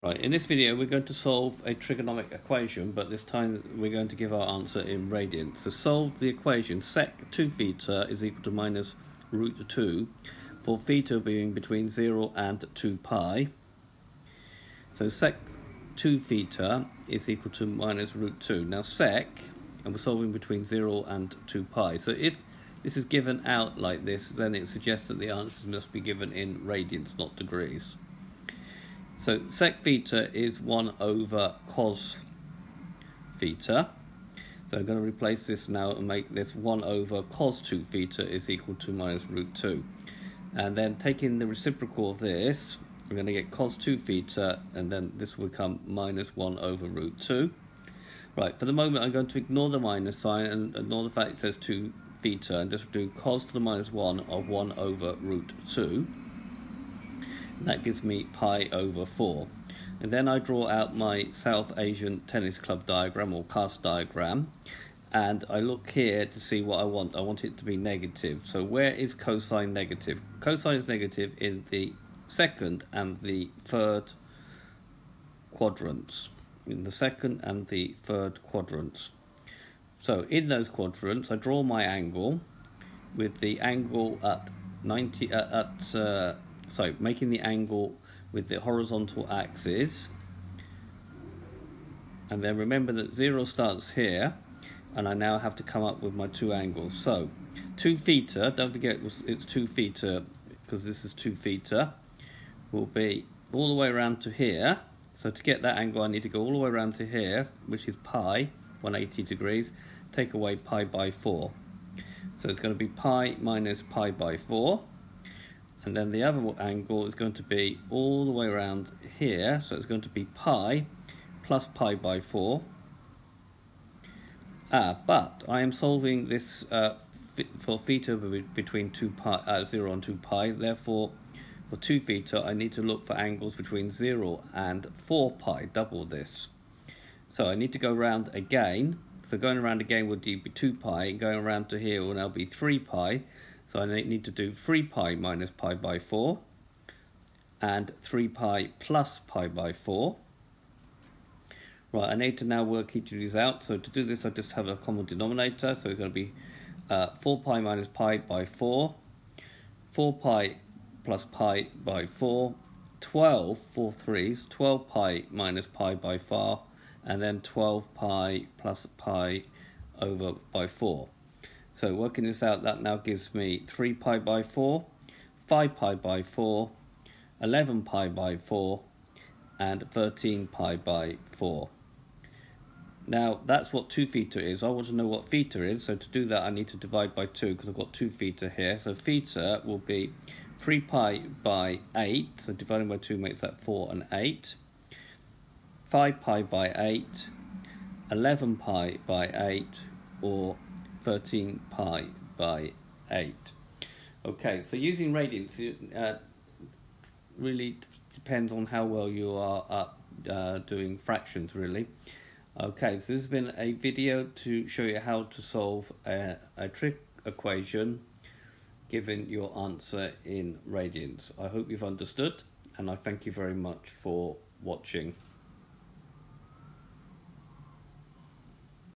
Right, in this video we're going to solve a trigonometric equation, but this time we're going to give our answer in radians. So solve the equation sec 2 theta is equal to minus root 2 for theta being between 0 and 2 pi. So sec 2 theta is equal to minus root 2. Now sec, and we're solving between 0 and 2 pi. So if this is given out like this, then it suggests that the answers must be given in radians, not degrees. So sec theta is 1 over cos theta. So I'm going to replace this now and make this 1 over cos 2 theta is equal to minus root 2. And then taking the reciprocal of this, we're going to get cos 2 theta, and then this will become minus 1 over root 2. Right, for the moment I'm going to ignore the minus sign and ignore the fact it says 2 theta and just do cos to the minus 1 of 1 over root 2. That gives me pi over 4. And then I draw out my South Asian Tennis Club diagram, or cast diagram, and I look here to see what I want. I want it to be negative. So where is cosine negative? Cosine is negative in the second and the third quadrants. In the second and the third quadrants. So in those quadrants, I draw my angle with the angle at 90 making the angle with the horizontal axis, and then remember that 0 starts here, and I now have to come up with my two angles. So 2 theta, don't forget it's 2 theta because this is 2 theta, will be all the way around to here. So to get that angle I need to go all the way around to here, which is pi, 180 degrees, take away pi by 4. So it's going to be pi minus pi by 4. And then the other angle is going to be all the way around here, so it's going to be pi plus pi by 4. But I am solving this for theta between 0 and 2 pi, therefore for 2 theta I need to look for angles between 0 and 4 pi, double this. So I need to go around again, so going around again would be 2 pi, and going around to here will now be 3 pi. So I need to do 3 pi minus pi by 4 and 3 pi plus pi by 4. Right, I need to now work each of these out. So to do this, I just have a common denominator. So it's going to be 4 pi minus pi by 4, 4 pi plus pi by 4, 12, 4 threes, 12 pi minus pi by 4, and then 12 pi plus pi over by 4. So working this out, that now gives me 3 pi by 4, 5 pi by 4, 11 pi by 4, and 13 pi by 4. Now that's what 2 theta is. I want to know what theta is, so to do that I need to divide by 2 because I've got 2 theta here. So theta will be 3 pi by 8, so dividing by 2 makes that 4 and 8, 5 pi by 8, 11 pi by 8, or 13 pi by 8. Okay, so using radians really depends on how well you are at doing fractions, really. Okay, so this has been a video to show you how to solve a trig equation given your answer in radians. I hope you've understood, and I thank you very much for watching.